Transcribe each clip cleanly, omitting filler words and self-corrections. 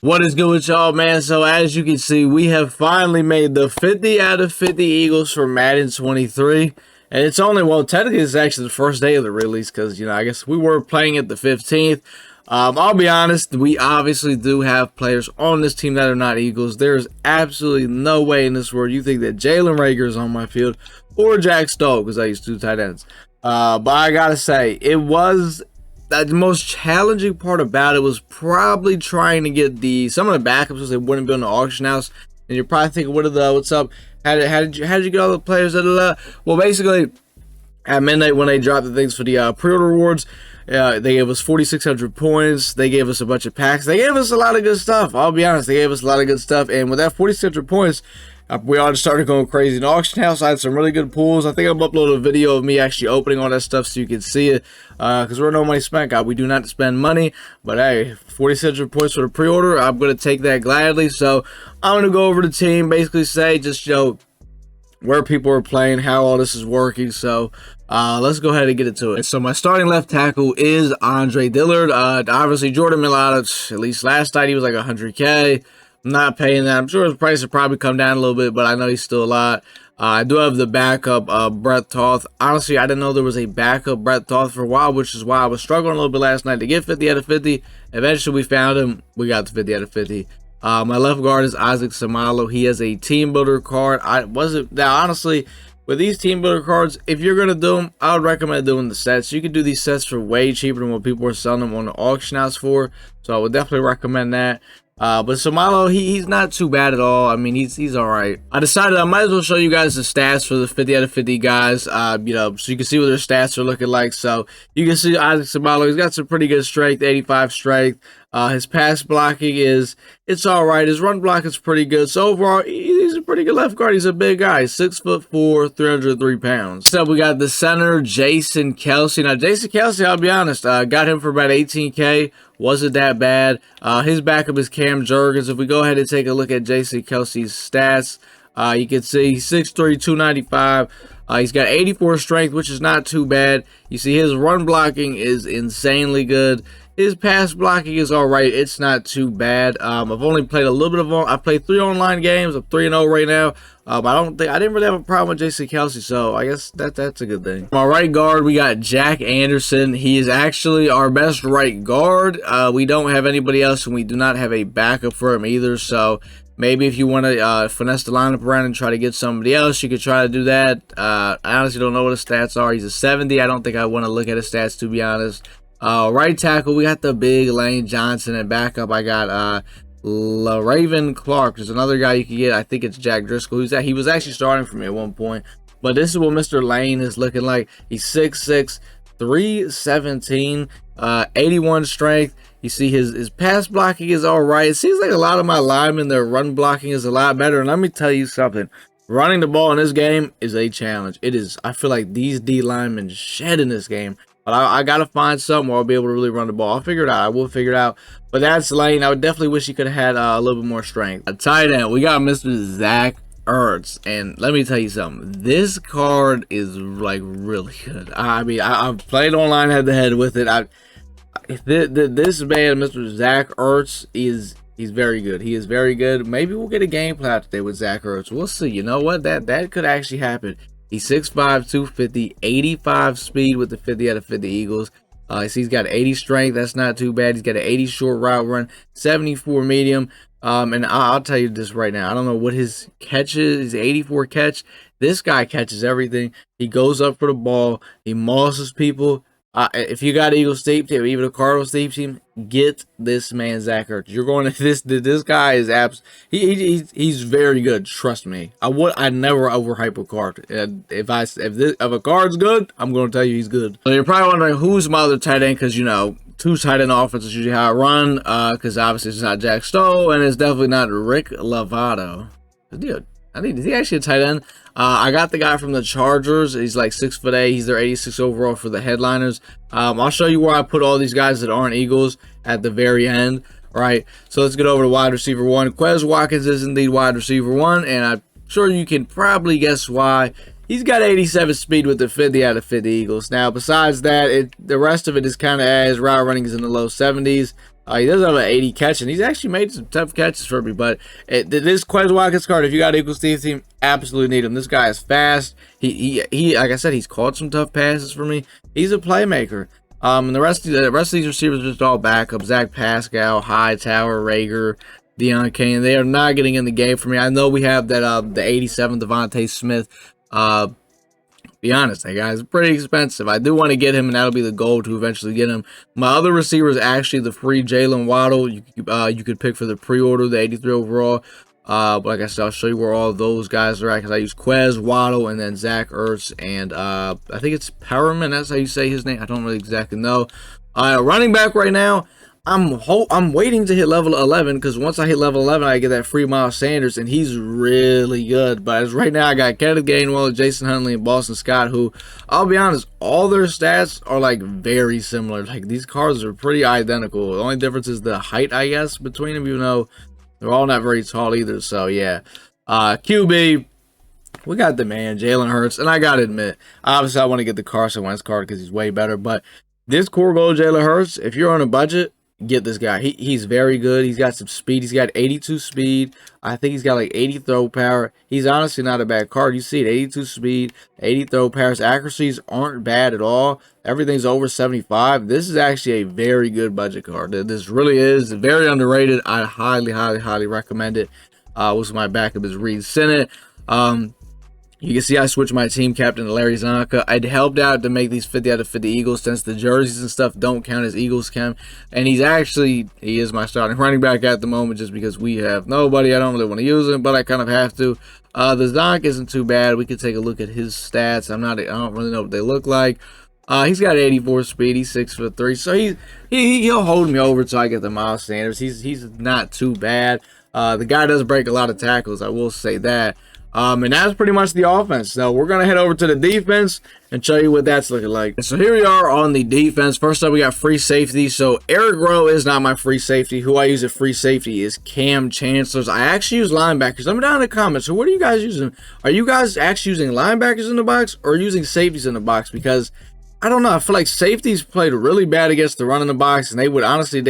What is good with y'all, man? So as you can see, we have finally made the 50 out of 50 Eagles for Madden 23. And it's only, well, technically it's actually the first day of the release because, I guess we were playing it the 15th. I'll be honest, we obviously do have players on this team that are not Eagles. There's absolutely no way in this world you think that Jalen Reagor is on my field or Jack Stoll, because I used to do tight ends. But I gotta say, it was... the most challenging part about it was probably trying to get some of the backups because they wouldn't be on the auction house. And you're probably thinking, what's up? How did you get all the players? Well, basically, at midnight when they dropped the things for the pre-order rewards, they gave us 4,600 points. They gave us a bunch of packs. They gave us a lot of good stuff. I'll be honest, they gave us a lot of good stuff. And with that 4,600 points, we all just started going crazy in the auction house. I had some really good pulls. I think I'm uploading a video of me actually opening all that stuff so you can see it. Because we're no money spent, guy. We do not spend money. But hey, 4,600 points for the pre-order. I'm going to take that gladly. So I'm going to go over the team, basically say just, where people are playing, how all this is working. So let's go ahead and get into it. So my starting left tackle is Andre Dillard. Obviously, Jordan Mailata, at least last night, he was like 100K. I'm not paying that. I'm sure his price will probably come down a little bit, but I know he's still a lot. I do have the backup, Brett Toth. Honestly, I didn't know there was a backup Brett Toth for a while, which is why I was struggling a little bit last night to get 50 out of 50. Eventually, we found him. We got the 50 out of 50. My left guard is Isaac Samalo. He has a team builder card. Now, honestly, with these team builder cards, if you're going to do them, I would recommend doing the sets. You can do these sets for way cheaper than what people are selling them on the auction house for. So I would definitely recommend that. But Samalo, he's not too bad at all. I mean, he's all right. I decided I might as well show you guys the stats for the 50 out of 50 guys, so you can see what their stats are looking like. So you can see Isaac Samalo, he's got some pretty good strength, 85 strength. His pass blocking it's all right. His run block is pretty good. So overall, he's a pretty good left guard. He's a big guy, 6'4", 303 pounds. So we got the center, Jason Kelce. Now, Jason Kelce, I'll be honest, got him for about 18K. Wasn't that bad. His backup is Cam Jurgens. If we go ahead and take a look at Jason Kelce's stats, you can see 6'3", 295. He's got 84 strength, which is not too bad. You see his run blocking is insanely good. His pass blocking is all right. It's not too bad. I've only played a little bit of I played 3 online games. I'm 3-0 right now. I didn't really have a problem with Jason Kelce, so I guess that's a good thing. My right guard, we got Jack Anderson. He is actually our best right guard. We don't have anybody else, and we do not have a backup for him either. So maybe if you want to finesse the lineup around and try to get somebody else, you could try to do that. I honestly don't know what his stats are. He's a 70. I don't think I want to look at his stats, to be honest. Right tackle, we got the big Lane Johnson, and backup I got Raven Clark. There's another guy you can get. I think it's Jack Driscoll. He was actually starting for me at one point. But this is what Mr. Lane is looking like. He's 6'6", 317, 81 strength. You see his pass blocking is all right. It seems like a lot of my linemen, their run blocking is a lot better. And let me tell you something. Running the ball in this game is a challenge. It is. I feel like these D linemen shed in this game. But I got to find something where I'll be able to really run the ball. I'll figure it out. I will figure it out. But that's Lane. I would definitely wish he could have had a little bit more strength. A tight end, we got Mr. Zach Ertz. And let me tell you something. This card is, like, really good. I mean, I've played online head-to-head with it. This man, Mr. Zach Ertz, he's very good. He is very good. Maybe we'll get a game plan today with Zach Ertz. We'll see. You know what? That could actually happen. He's 6'5", 250, 85 speed with the 50 out of 50 Eagles. He's got 80 strength. That's not too bad. He's got an 80 short route run, 74 medium. And I'll tell you this right now. I don't know what his catch is. His 84 catch. This guy catches everything. He goes up for the ball. He mosses people. If you got Eagles tape team, even a Cardinals tape team, get this man Zach Ertz. You're going to this guy is he's very good. Trust me. I never overhype a card. If a card's good, I'm going to tell you he's good. So you're probably wondering who's my other tight end, because 2 tight end offense is usually how I run. Because obviously it's not Jack Stoll, and it's definitely not Rick Lovato. Dude, is he actually a tight end? I got the guy from the Chargers. He's like 6'8". He's their 86 overall for the headliners. I'll show you where I put all these guys that aren't Eagles at the very end. All right, so let's get over to wide receiver 1. Quez Watkins is indeed wide receiver 1, and I'm sure you can probably guess why. He's got 87 speed with the 50 out of 50 Eagles. Now, besides that, the rest of it is kind of as route running is in the low 70s. He does have an 80 catch, and he's actually made some tough catches for me. But this Quez Watkins card, if you got Eagle Steve team, absolutely need him. This guy is fast. He like I said, he's caught some tough passes for me. He's a playmaker. And the rest of these receivers are just all backup. Zach Pascal, Hightower, Rager, Deion Kane. They are not getting in the game for me. I know we have that the 87 Devontae Smith. Be honest, that guy's pretty expensive. I do want to get him, and that'll be the goal to eventually get him. My other receiver is actually the free Jalen Waddle. You could pick for the pre-order, the 83 overall. But like I said, I'll show you where all those guys are at, because I use Quez, Waddle, and then Zach Ertz, and I think it's Perriman. That's how you say his name. I don't really exactly know. Running back right now, I'm waiting to hit level 11, because once I hit level 11, I get that free Miles Sanders, and he's really good. But as right now, I got Kenneth Gainwell, Jason Huntley, and Boston Scott, who, I'll be honest, all their stats are like very similar. Like, these cards are pretty identical. The only difference is the height, I guess, between them, even though they're all not very tall either. So yeah, QB, we got the man, Jalen Hurts, and I gotta admit, obviously I want to get the Carson Wentz card because he's way better. But this core goal, Jalen Hurts, if you're on a budget, get this guy. He's very good. He's got some speed. He's got 82 speed. I think he's got like 80 throw power. He's honestly not a bad card. You see it, 82 speed, 80 throw powers. Accuracies aren't bad at all. Everything's over 75. This is actually a very good budget card. This really is very underrated. I highly recommend it. Was my backup is Reed Sinnett. You can see I switched my team captain to Larry Zonka. I'd helped out to make these 50 out of 50 Eagles, since the jerseys and stuff don't count as Eagles count. And he is my starting running back at the moment, just because we have nobody. I don't really want to use him, but I kind of have to. The Zonk isn't too bad. We could take a look at his stats. I don't really know what they look like. He's got 84 speed. He's 6'3", so he'll hold me over until I get the Miles Sanders. He's not too bad. The guy does break a lot of tackles, I will say that. And that's pretty much the offense. So we're going to head over to the defense and show you what that's looking like. So here we are on the defense. First up, we got free safety. So Eric Rowe is not my free safety. Who I use at free safety is Cam Chancellors. I actually use linebackers. Let me down in the comments. So what are you guys using? Are you guys actually using linebackers in the box or using safeties in the box? Because I don't know. I feel like safeties played really bad against the run in the box, and they would honestly,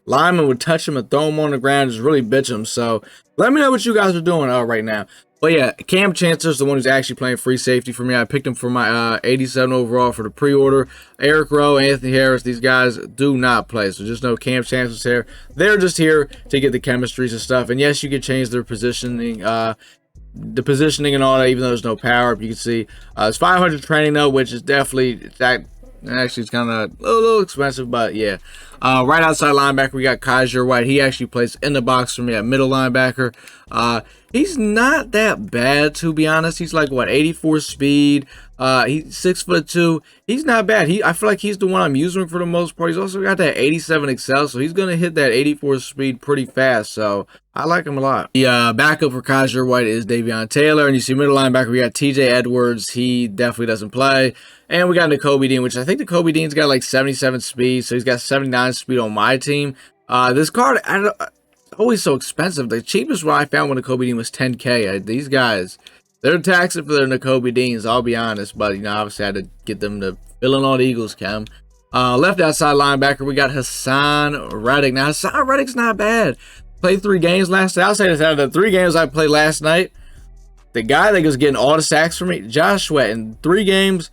linemen would touch them and throw them on the ground, just really bitch them. So let me know what you guys are doing right now. But yeah, Cam Chancellor's the one who's actually playing free safety for me. I picked him for my 87 overall for the pre-order. Eric Rowe, Anthony Harris, these guys do not play. So just know Cam Chancellor's here. They're just here to get the chemistries and stuff. And yes, you can change their positioning, the positioning and all that, even though there's no power up. You can see it's 500 training though, which is definitely actually it's kind of a little expensive, but yeah. Right outside linebacker, we got Kaiser White. He actually plays in the box for me at middle linebacker. He's not that bad, to be honest. He's like, what, 84 speed. He's 6'2". He's not bad. I feel like he's the one I'm using for the most part. He's also got that 87 excel, so he's going to hit that 84 speed pretty fast. So I like him a lot. The backup for Kaiser White is Davion Taylor. And you see middle linebacker, we got TJ Edwards. He definitely doesn't play. And we got Nakobe Dean, which I think Nakobe Dean's got like 77 speed. So he's got 79 speed on my team. This card, always so expensive. The cheapest one I found when Nakobe Dean was 10K. These guys, they're taxing for their Nakobe Deans, I'll be honest. But, you know, obviously I had to get them to fill in all the Eagles, Cam. Left outside linebacker, we got Hassan Reddick. Now, Hassan Reddick's not bad. Played 3 games last night. I'll say this, out of the 3 games I played last night, the guy that was getting all the sacks for me, Josh Sweat, in 3 games,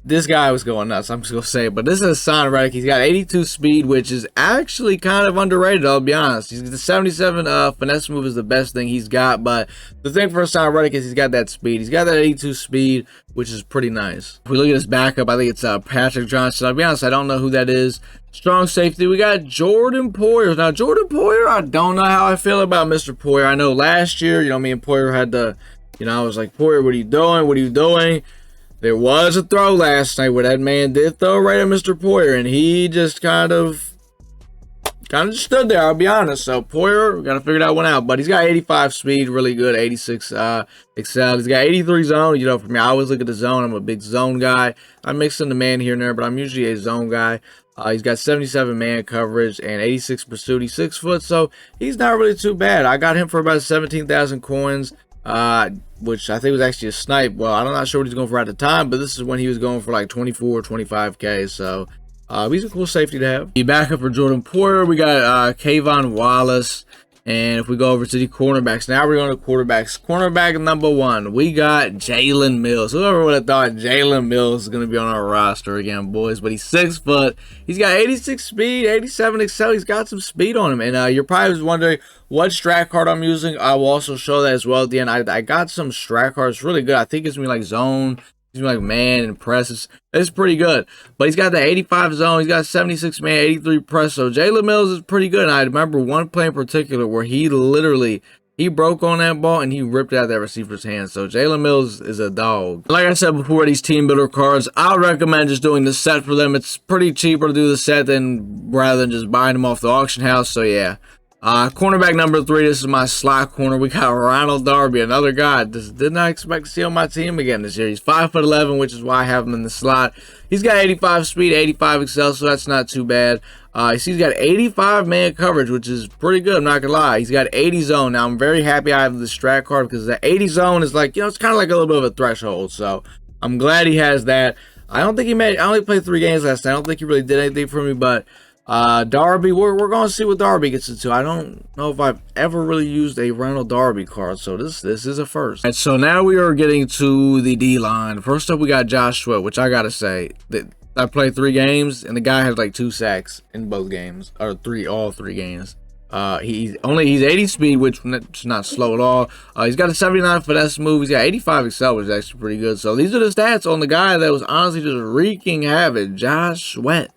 this guy was going nuts. I'm just going to say it. But this is Hassan Reddick. He's got 82 speed, which is actually kind of underrated, I'll be honest. He's the 77 finesse move is the best thing he's got. But the thing for Hassan Reddick is he's got that speed. He's got that 82 speed, which is pretty nice. If we look at his backup, I think it's Patrick Johnson. I'll be honest, I don't know who that is. Strong safety, we got Jordan Poyer. Now, Jordan Poyer, I don't know how I feel about Mr. Poyer. I know last year, me and Poyer had the, I was like, Poyer, what are you doing? What are you doing? There was a throw last night where that man did throw right at Mr. Poyer, and he just kind of just stood there, I'll be honest. So Poyer, we got to figure that one out. But he's got 85 speed, really good, 86 excel. He's got 83 zone. For me, I always look at the zone. I'm a big zone guy. I mix in the man here and there, but I'm usually a zone guy. He's got 77 man coverage and 86 pursuit. He's 6 foot, so he's not really too bad. I got him for about 17,000 coins. Which I think was actually a snipe. Well, I'm not sure what he's going for at the time, but this is when he was going for like 24 or 25K. So He's a cool safety to have. The backup for Jordan Porter, we got Kayvon Wallace. And if we go over to the cornerbacks, now we're going to quarterbacks. Cornerback number 1, we got Jalen Mills. Whoever would have thought Jalen Mills is going to be on our roster again, boys. But he's 6 foot. He's got 86 speed, 87 excel. He's got some speed on him. And you're probably wondering what strat card I'm using. I will also show that as well at the end. I got some strat cards. Really good. I think it's going to be like zone. He's like man and press. It's pretty good. But he's got the 85 zone. He's got 76 man, 83 press. So Jalen Mills is pretty good. And I remember one play in particular where he broke on that ball and he ripped out that receiver's hand. So Jalen Mills is a dog. Like I said before, these team builder cards, I would recommend just doing the set for them. It's pretty cheaper to do the set than rather than just buying them off the auction house. So yeah. Cornerback number 3, this is my slot corner. We got Ronald Darby, another guy. Did not expect to see on my team again this year. He's 5'11", which is why I have him in the slot. He's got 85 speed, 85 excel, so that's not too bad. He's got 85 man coverage, which is pretty good, I'm not gonna lie. He's got 80 zone. Now I'm very happy I have the strat card because the 80 zone is like, it's kind of like a little bit of a threshold. So I'm glad he has that. I only played 3 games last night. I don't think he really did anything for me, but Darby, we're going to see what Darby gets into. I don't know if I've ever really used a Ronald Darby card, so this is a first. And so now we are getting to the D-line. First up, we got Josh Sweat, which I got to say, that I played 3 games, and the guy had like 2 sacks in both games, or all three games. He's 80 speed, which is not slow at all. He's got a 79 finesse move. He's got 85 excel, which is actually pretty good. So these are the stats on the guy that was honestly just wreaking havoc, Josh Sweat.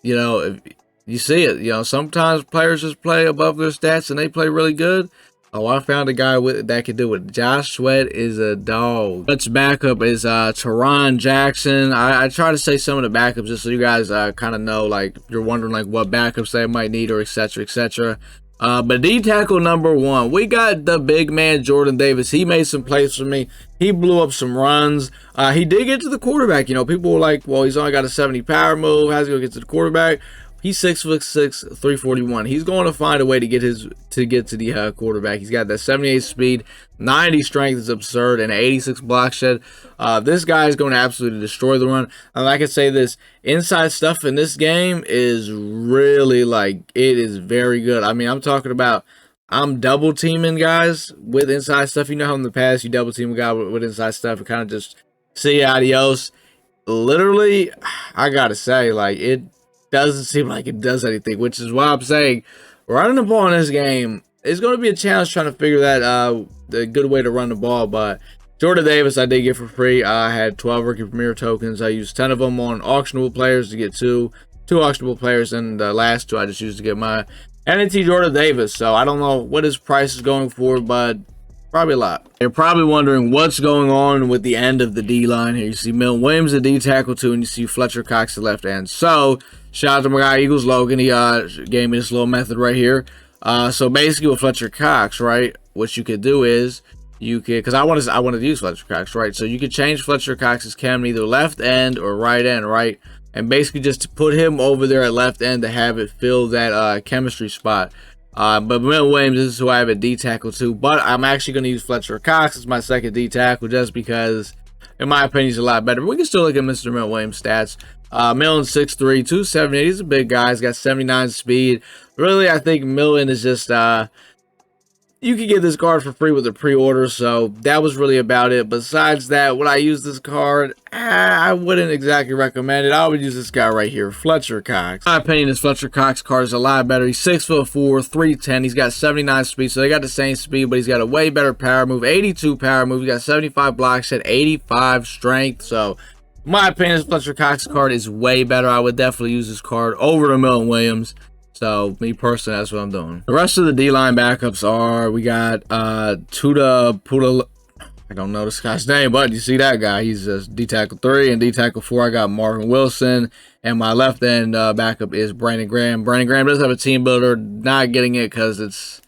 If you see it, sometimes players just play above their stats and they play really good. Oh, I found a guy that could do it. Josh Sweat is a dog. Next backup is Teron Jackson. I try to say some of the backups just so you guys kind of know, like, if you're wondering like what backups they might need or etc. etc. But D tackle number 1, we got the big man Jordan Davis. He made some plays for me. He blew up some runs. He did get to the quarterback. People were like, well, he's only got a 70 power move. How's he gonna get to the quarterback? He's 6'6", 341. He's going to find a way to get to the quarterback. He's got that 78 speed, 90 strength is absurd, and 86 block shed. This guy is going to absolutely destroy the run. And I can say this, inside stuff in this game is really it is very good. I mean, I'm talking about I'm double teaming guys with inside stuff. You know how in the past you double team a guy with inside stuff and kind of just see adios. Literally, I gotta say, it doesn't seem like it does anything, which is why I'm saying running the ball in this game is going to be a challenge trying to figure that the good way to run the ball. But Jordan Davis I did get for free. I had 12 rookie premier tokens. I used 10 of them on auctionable players to get two auctionable players, and the last 2 I just used to get my NNT Jordan Davis. So I don't know what his price is going for, but probably a lot. You're probably wondering what's going on with the end of the D line here. You see Milton Williams at D tackle 2, and you see Fletcher Cox at left end. So shout out to my guy Eagles Logan. He gave me this little method right here. So basically with Fletcher Cox, right, what you could do is because I wanted to use Fletcher Cox, right? So you could change Fletcher Cox's cam either left end or right end, right? And basically just to put him over there at left end to have it fill that chemistry spot. But Milton Williams, this is who I have at D tackle 2. But I'm actually going to use Fletcher Cox as my second D tackle just because, in my opinion, he's a lot better. But we can still look at Mr. Milton Williams' stats. Milton 6'3", 278. He's a big guy. He's got 79 speed. Really, I think Milton is just you can get this card for free with a pre-order, so that was really about it. Besides that, would I use this card? I wouldn't exactly recommend it. I would use this guy right here, Fletcher Cox. In my opinion, this Fletcher Cox card is a lot better. He's 6'4", 310. He's got 79 speed, so they got the same speed, but he's got a way better power move, 82 power move. He's got 75 block shed, 85 strength. So, in my opinion, this Fletcher Cox card is way better. I would definitely use this card over the Milton Williams. So, me personally, that's what I'm doing. The rest of the D-line backups are, we got Tuda Pula. I don't know this guy's name, but you see that guy. He's D tackle 3 and D tackle 4. I got Marvin Wilson. And my left end backup is Brandon Graham. Brandon Graham does have a team builder. Not getting it because it's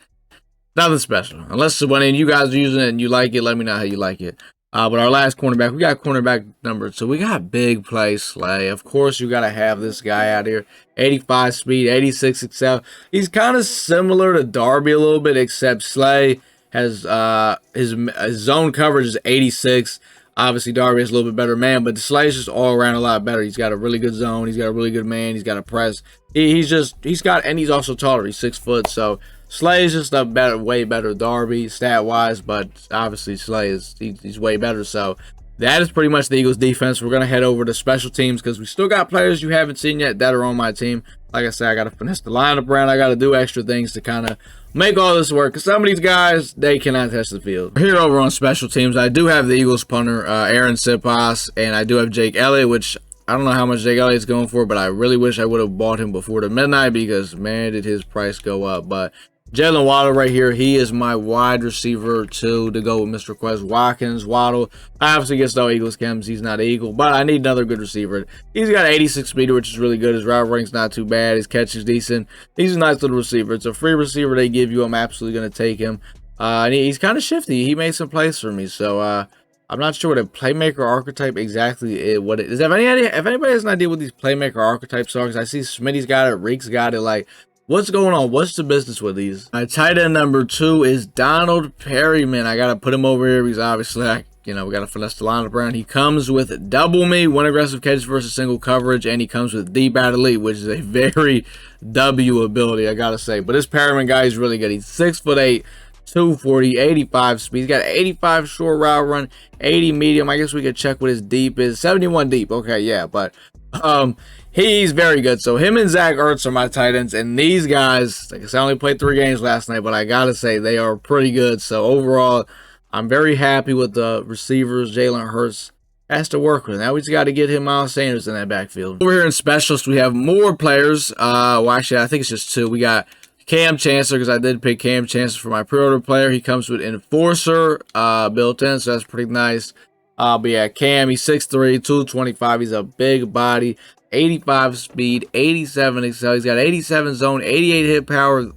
nothing special. Unless when you guys are using it and you like it, let me know how you like it. But our last cornerback, we got cornerback number 2. We got big play Slay. Of course, you got to have this guy out here. 85 speed, 86 excel. He's kind of similar to Darby a little bit, except Slay has his zone coverage is 86. Obviously, Darby is a little bit better man, but Slay is just all around a lot better. He's got a really good zone. He's got a really good man. He's got a press. And he's also taller. He's 6 foot. So Slay is just a way better Darby stat wise, but obviously Slay he's way better. So that is pretty much the Eagles defense. We're going to head over to special teams because we still got players you haven't seen yet that are on my team. Like I said, I got to finesse the lineup around. I got to do extra things to kind of make all this work because some of these guys, they cannot touch the field. Here over on special teams, I do have the Eagles punter, Aaron Sipas, and I do have Jake Elliott, which I don't know how much Jake Elliott's going for, but I really wish I would have bought him before the midnight because, man, did his price go up. But Jalen Waddle right here, he is my wide receiver 2 to go with Mr. Quez Watkins. Waddle obviously gets no Eagles chems. He's not an Eagle, but I need another good receiver. He's got 86 speed, which is really good. His route running's not too bad. His catch is decent. He's a nice little receiver. It's a free receiver they give you. I'm absolutely going to take him. And he's kind of shifty. He made some plays for me, so I'm not sure what a playmaker archetype exactly is. What it is. If anybody has an idea what these playmaker archetypes are, because I see Smitty's got it, Reek's got it, like, what's going on? What's the business with these? My tight end number 2 is Donald Perryman. I got to put him over here because obviously, we got to finesse the lineup around. He comes with double me, 1 aggressive catch versus single coverage, and he comes with deep at elite, which is a very W ability, I got to say. But this Perryman guy is really good. He's 6'8", 240, 85 speed. He's got 85 short route run, 80 medium. I guess we could check what his deep is. 71 deep. Okay, yeah, but he's very good. So him and Zach Ertz are my tight ends, and these guys, like I said, I only played 3 games last night, but I gotta say they are pretty good. So overall, I'm very happy with the receivers Jalen Hurts has to work with. Now we just got to get him Miles Sanders in that backfield. Over here in specialists, we have more players. Well, actually, I think it's just 2. We got Cam Chancellor, because I did pick Cam Chancellor for my pre-order player. He comes with Enforcer built in, so that's pretty nice. But yeah, Cam, he's 6'3", 225. He's a big body, 85 speed, 87 excel. He's got 87 zone, 88 hit power.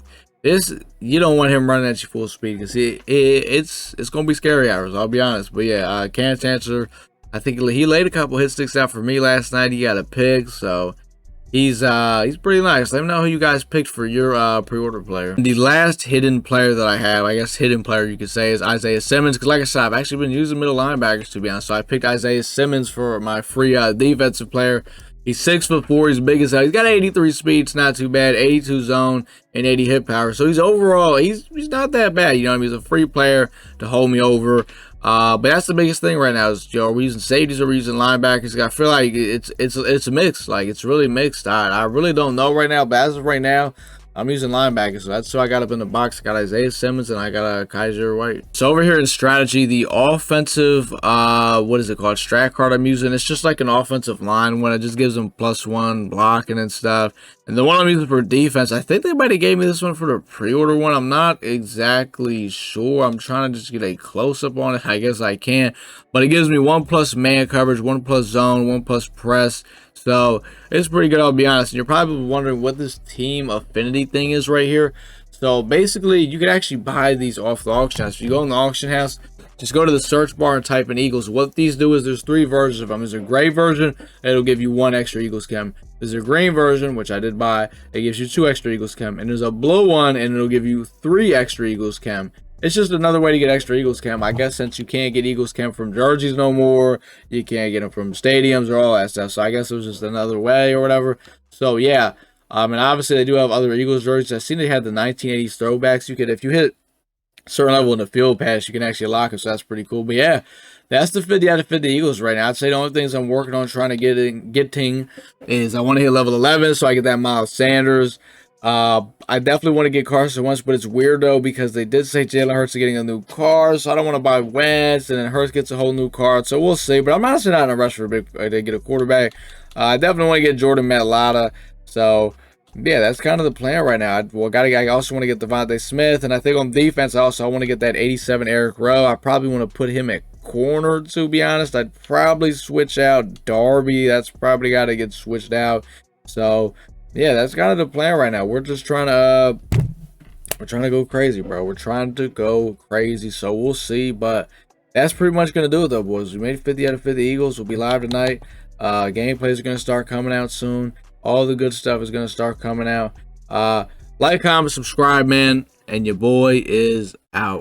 You don't want him running at you full speed because it's gonna be scary hours. I'll be honest. But yeah, Cam Chancellor, I think he laid a couple hit sticks out for me last night. He got a pick, so he's pretty nice. Let me know who you guys picked for your pre-order player. The last hidden player that I have, I guess hidden player you could say, is Isaiah Simmons. Because like I said, I've actually been using middle linebackers, to be honest. So I picked Isaiah Simmons for my free defensive player. He's 6'4". He's big as hell. He's got 83 speed. It's not too bad. 82 zone and 80 hit power. So he's overall, he's not that bad. You know what I mean? He's a free player to hold me over. But that's the biggest thing right now is, are we using safeties or are we using linebackers? I feel like it's a mix. Like, it's really mixed. I really don't know right now, but as of right now, I'm using linebackers. So that's who I got up in the box. I got Isaiah Simmons and I got a Kaiser White. So over here in strategy, the offensive, what is it called? Strat card I'm using. It's just like an offensive line one. It just gives them +1 blocking and stuff. And the one I'm using for defense, I think they might have gave me this one for the pre-order one. I'm not exactly sure. I'm trying to just get a close-up on it. I guess I can. But it gives me 1+ man coverage, 1+ zone, 1+ press. So it's pretty good, I'll be honest. And you're probably wondering what this team affinity thing is right here. So basically, you can actually buy these off the auction house. If you go in the auction house, just go to the search bar and type in Eagles. What these do is there's 3 versions of them. There's a gray version, it'll give you 1 extra Eagles chem. There's a green version, which I did buy, it gives you 2 extra Eagles chem. And there's a blue one, and it'll give you 3 extra Eagles chem. It's just another way to get extra Eagles chem. I guess since you can't get Eagles chem from jerseys no more, you can't get them from stadiums or all that stuff. So I guess it was just another way or whatever. So yeah, and obviously they do have other Eagles jerseys. I've seen they had the 1980s throwbacks. You could, if you hit a certain level in the field pass, you can actually lock them. So that's pretty cool. But yeah, that's the 50 out of 50 Eagles right now. I'd say the only things I'm working on trying to getting is I want to hit level 11 so I get that Miles Sanders. I definitely want to get Carson Wentz, but it's weird though because they did say Jalen Hurts is getting a new car, so I don't want to buy Wentz and then Hurts gets a whole new car. So we'll see. But I'm honestly not in a rush for to get a quarterback. I definitely want to get Jordan Mailata. So yeah, that's kind of the plan right now. I also want to get Devontae Smith, and I think on defense I want to get that 87 Eric Rowe. I probably want to put him at corner, to be honest. I'd probably switch out Darby. That's probably got to get switched out. So yeah, that's kind of the plan right now. We're just trying to go crazy, bro. We're trying to go crazy. So we'll see. But that's pretty much gonna do it though, boys. We made 50 out of 50 Eagles. We'll be live tonight. Gameplays are gonna start coming out soon. All the good stuff is gonna start coming out. Like, comment, subscribe, man. And your boy is out.